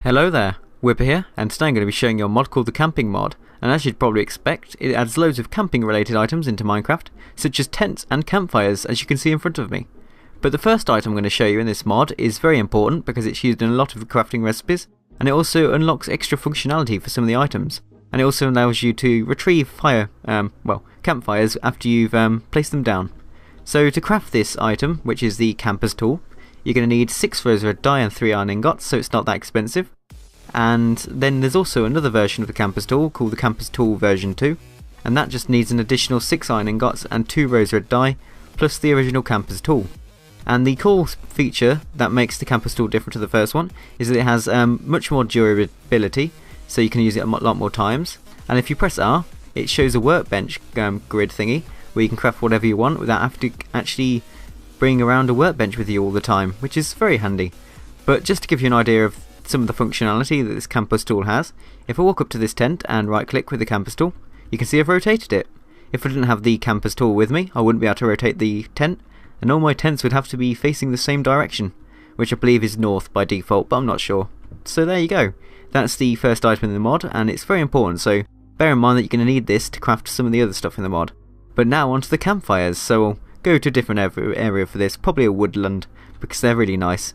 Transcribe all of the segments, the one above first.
Hello there, Whipper here, and today I'm going to be showing you a mod called the Camping mod, and as you'd probably expect, it adds loads of camping related items into Minecraft, such as tents and campfires, as you can see in front of me. But the first item I'm going to show you in this mod is very important because it's used in a lot of crafting recipes, and it also unlocks extra functionality for some of the items, and it also allows you to retrieve campfires after you've placed them down. So to craft this item, which is the camper's tool, you're going to need 6 rows of red dye and 3 iron ingots, so it's not that expensive. And then there's also another version of the camper's tool called the camper's tool version 2, and that just needs an additional 6 iron ingots and 2 rows of red dye, plus the original camper's tool. And the cool feature that makes the camper's tool different to the first one is that it has much more durability, so you can use it a lot more times. And if you press R, it shows a workbench grid thingy where you can craft whatever you want without having to actually bring around a workbench with you all the time, which is very handy. But just to give you an idea of some of the functionality that this camper's tool has, if I walk up to this tent and right click with the camper's tool, you can see I've rotated it. If I didn't have the camper's tool with me, I wouldn't be able to rotate the tent, and all my tents would have to be facing the same direction, which I believe is north by default, but I'm not sure. So there you go. That's the first item in the mod, and it's very important, so bear in mind that you're going to need this to craft some of the other stuff in the mod. But now onto the campfires, so we'll go to a different area for this, probably a woodland, because they're really nice.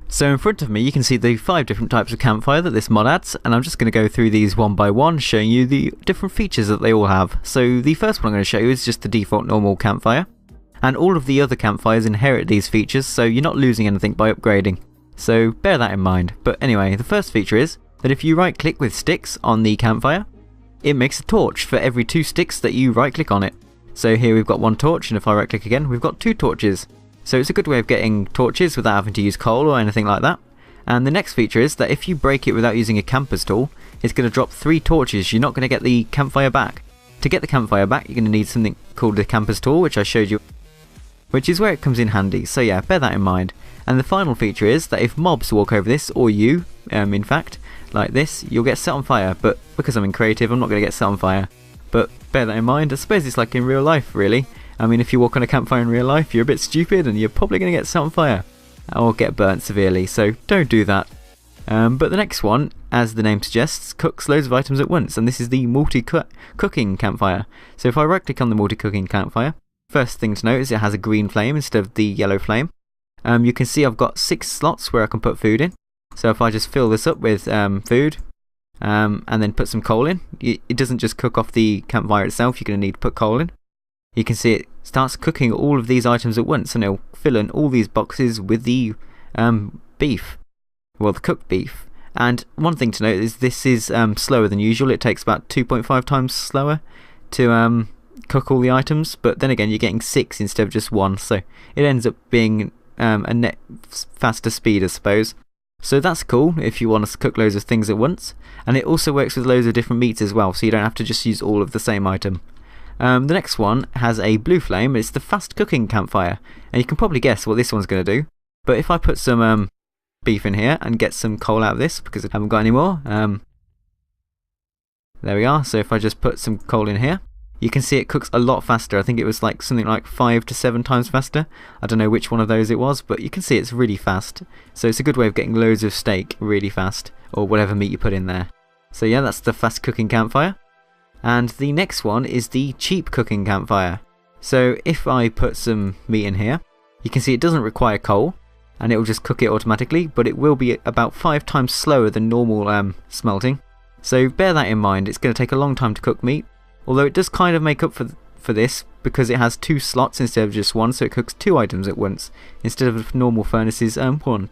So in front of me you can see the 5 different types of campfire that this mod adds, and I'm just going to go through these one by one, showing you the different features that they all have. So the first one I'm going to show you is just the default normal campfire, and all of the other campfires inherit these features, so you're not losing anything by upgrading. So bear that in mind. But anyway, the first feature is that if you right click with sticks on the campfire, it makes a torch for every 2 sticks that you right click on it. So here we've got 1 torch, and if I right click again we've got 2 torches. So it's a good way of getting torches without having to use coal or anything like that. And the next feature is that if you break it without using a camper's tool, it's going to drop 3 torches. You're not going to get the campfire back. To get the campfire back you're going to need something called the camper's tool, which I showed you, which is where it comes in handy. So yeah, bear that in mind. And the final feature is that if mobs walk over this, or you, in fact, like this, you'll get set on fire. But because I'm in creative, I'm not going to get set on fire. But bear that in mind. I suppose it's like in real life, really. I mean, if you walk on a campfire in real life, you're a bit stupid and you're probably going to get set on fire or get burnt severely, so don't do that. But the next one, as the name suggests, cooks loads of items at once, and this is the multi-cooking campfire. So if I right click on the multi-cooking campfire, first thing to note is it has a green flame instead of the yellow flame. You can see I've got 6 slots where I can put food in. So if I just fill this up with food, and then put some coal in, it doesn't just cook off the campfire itself, you're going to need to put coal in. You can see it starts cooking all of these items at once, and it'll fill in all these boxes with the beef. Well, the cooked beef. And one thing to note is this is slower than usual. It takes about 2.5 times slower to cook all the items, but then again you're getting 6 instead of just 1, so it ends up being a net faster speed, I suppose. So that's cool if you want to cook loads of things at once, and it also works with loads of different meats as well, so you don't have to just use all of the same item. The next one has a blue flame. It's the fast cooking campfire, and you can probably guess what this one's going to do. But if I put some beef in here and get some coal out of this, because I haven't got any more, there we are. So if I just put some coal in here, you can see it cooks a lot faster. I think it was like something like 5 to 7 times faster. I don't know which one of those it was, but you can see it's really fast. So it's a good way of getting loads of steak really fast, or whatever meat you put in there. So yeah, that's the fast cooking campfire. And the next one is the cheap cooking campfire. So if I put some meat in here, you can see it doesn't require coal, and it will just cook it automatically, but it will be about 5 times slower than normal smelting. So bear that in mind. It's going to take a long time to cook meat, although it does kind of make up for this because it has 2 slots instead of just 1, so it cooks 2 items at once instead of normal furnaces 1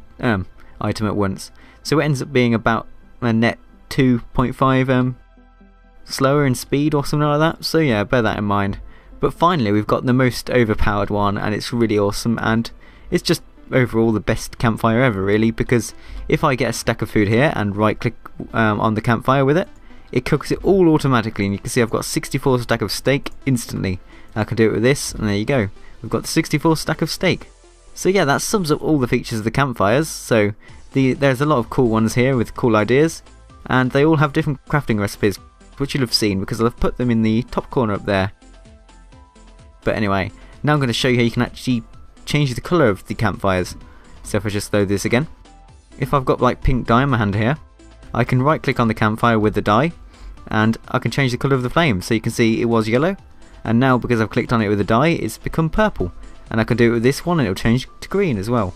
item at once. So it ends up being about a net 2.5 slower in speed or something like that, so yeah, bear that in mind. But finally we've got the most overpowered one, and it's really awesome, and it's just overall the best campfire ever, really, because if I get a stack of food here and right click on the campfire with it, it cooks it all automatically, and you can see I've got 64 stack of steak instantly. I can do it with this, and there you go, we've got the 64 stack of steak. So yeah, that sums up all the features of the campfires. So there's a lot of cool ones here with cool ideas, and they all have different crafting recipes, which you'll have seen because I've put them in the top corner up there. But anyway, now I'm going to show you how you can actually change the colour of the campfires. So if I just load this again, if I've got like pink dye in my hand here, I can right click on the campfire with the dye and I can change the colour of the flame. So you can see it was yellow, and now because I've clicked on it with the dye, it's become purple. And I can do it with this one and it'll change to green as well.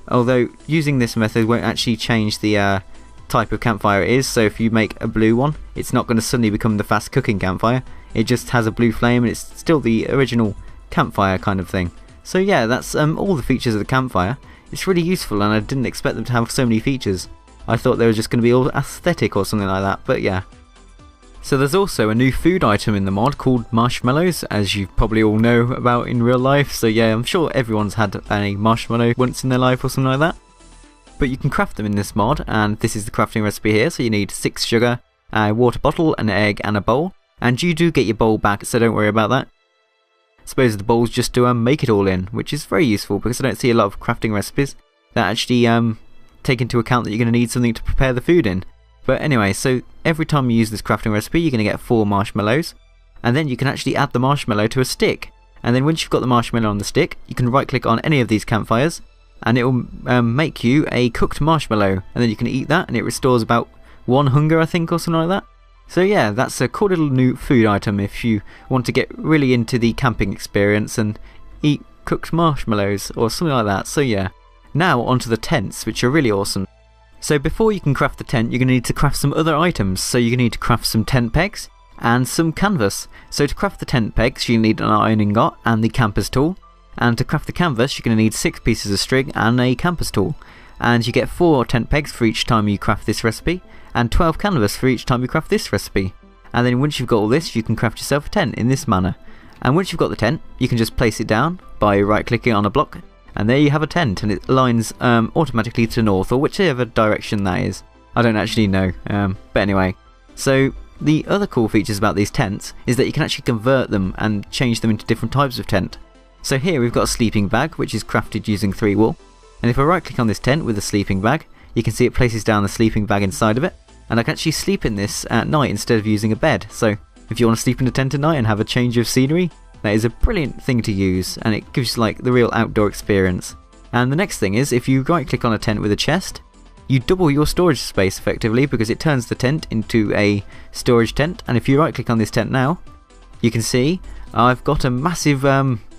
Although using this method won't actually change the type of campfire it is, so if you make a blue one, it's not going to suddenly become the fast cooking campfire. It just has a blue flame and it's still the original campfire kind of thing. So yeah, that's all the features of the campfire. It's really useful and I didn't expect them to have so many features. I thought they were just going to be all aesthetic or something like that, but yeah. So there's also a new food item in the mod called marshmallows, as you probably all know about in real life. So yeah, I'm sure everyone's had a marshmallow once in their life or something like that. But you can craft them in this mod, and this is the crafting recipe here. So you need 6 sugar, a water bottle, an egg and a bowl. And you do get your bowl back, so don't worry about that. I suppose the bowl's just to make it all in, which is very useful because I don't see a lot of crafting recipes that actually take into account that you're going to need something to prepare the food in. But anyway, so every time you use this crafting recipe, you're going to get 4 marshmallows, and then you can actually add the marshmallow to a stick. And then once you've got the marshmallow on the stick, you can right click on any of these campfires, and it will make you a cooked marshmallow, and then you can eat that, and it restores about 1 hunger, I think, or something like that. So yeah, that's a cool little new food item if you want to get really into the camping experience and eat cooked marshmallows or something like that. So yeah, now onto the tents, which are really awesome. So before you can craft the tent, you're going to need to craft some other items. So you're going to need to craft some tent pegs and some canvas. So to craft the tent pegs, you need an iron ingot and the camper's tool. And to craft the canvas, you're going to need 6 pieces of string and a camper's tool. And you get 4 tent pegs for each time you craft this recipe, and 12 canvas for each time you craft this recipe. And then once you've got all this, you can craft yourself a tent in this manner. And once you've got the tent, you can just place it down by right clicking on a block. And there you have a tent, and it aligns automatically to north, or whichever direction that is. I don't actually know, but anyway. So the other cool features about these tents is that you can actually convert them and change them into different types of tent. So here we've got a sleeping bag, which is crafted using 3 wool. And if I right click on this tent with a sleeping bag, you can see it places down the sleeping bag inside of it. And I can actually sleep in this at night instead of using a bed. So if you want to sleep in a tent at night and have a change of scenery, that is a brilliant thing to use, and it gives you like the real outdoor experience. And the next thing is, if you right click on a tent with a chest, you double your storage space effectively, because it turns the tent into a storage tent. And if you right click on this tent now, you can see I've got a massive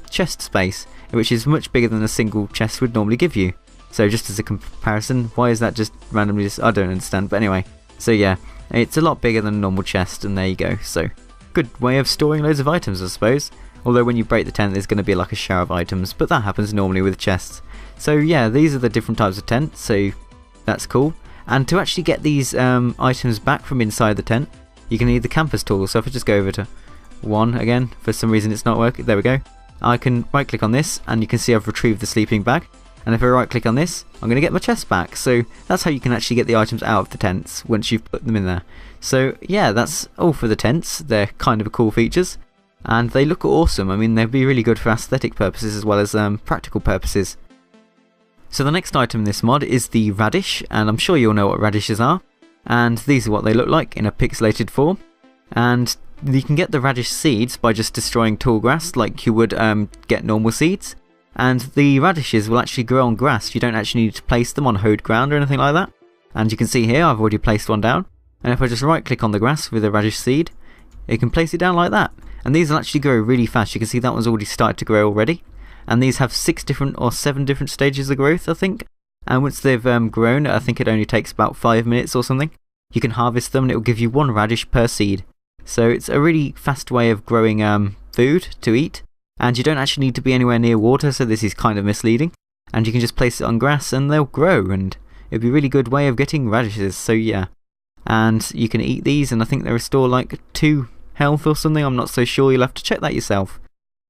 chest space, which is much bigger than a single chest would normally give you. So just as a comparison, why is that just randomly I don't understand, but anyway. So yeah, it's a lot bigger than a normal chest, and there you go. So good way of storing loads of items, I suppose. Although when you break the tent, there's going to be like a shower of items, but that happens normally with chests. So yeah, these are the different types of tent, so that's cool. And to actually get these items back from inside the tent, you can need the camper's tool. So if I just go over to 1 again, for some reason it's not working, there we go. I can right click on this, and you can see I've retrieved the sleeping bag. And if I right click on this, I'm going to get my chest back. So that's how you can actually get the items out of the tents once you've put them in there. So yeah, that's all for the tents. They're kind of cool features, and they look awesome. I mean, they'd be really good for aesthetic purposes as well as practical purposes. So the next item in this mod is the radish, and I'm sure you'll know what radishes are. And these are what they look like in a pixelated form. And you can get the radish seeds by just destroying tall grass like you would get normal seeds. And the radishes will actually grow on grass. You don't actually need to place them on hoed ground or anything like that. And you can see here I've already placed one down. And if I just right click on the grass with a radish seed, it can place it down like that. And these will actually grow really fast. You can see that one's already started to grow already. And these have 6 different or 7 different stages of growth, I think. And once they've grown, I think it only takes about 5 minutes or something. You can harvest them and it will give you 1 radish per seed. So it's a really fast way of growing food to eat. And you don't actually need to be anywhere near water, so this is kind of misleading. And you can just place it on grass and they'll grow, and it'd be a really good way of getting radishes, so yeah. And you can eat these, and I think they restore like 2 health or something, I'm not so sure, you'll have to check that yourself.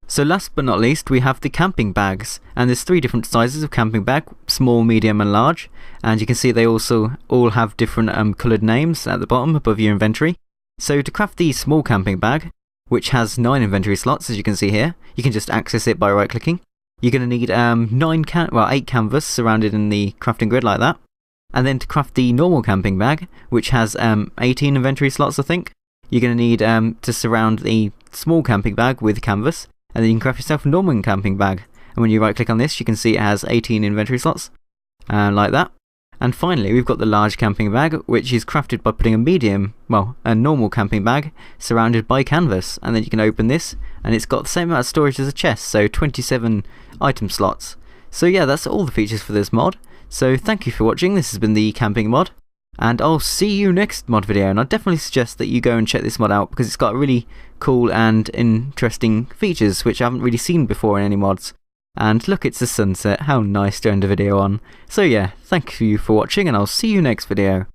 So last but not least, we have the camping bags, and there's 3 different sizes of camping bag, small, medium and large. And you can see they also all have different coloured names at the bottom above your inventory. So to craft the small camping bag, which has 9 inventory slots, as you can see here, you can just access it by right clicking. You're going to need 8 canvas surrounded in the crafting grid like that. And then to craft the normal camping bag, which has 18 inventory slots, I think, you're going to need to surround the small camping bag with canvas, and then you can craft yourself a normal camping bag. And when you right click on this, you can see it has 18 inventory slots, like that. And finally, we've got the large camping bag, which is crafted by putting a normal camping bag surrounded by canvas, and then you can open this, and it's got the same amount of storage as a chest, so 27 item slots. So yeah, that's all the features for this mod. So thank you for watching. This has been the camping mod, and I'll see you next mod video. And I definitely suggest that you go and check this mod out, because it's got really cool and interesting features which I haven't really seen before in any mods. And look, it's the sunset. How nice to end a video on. So yeah, thank you for watching, and I'll see you next video.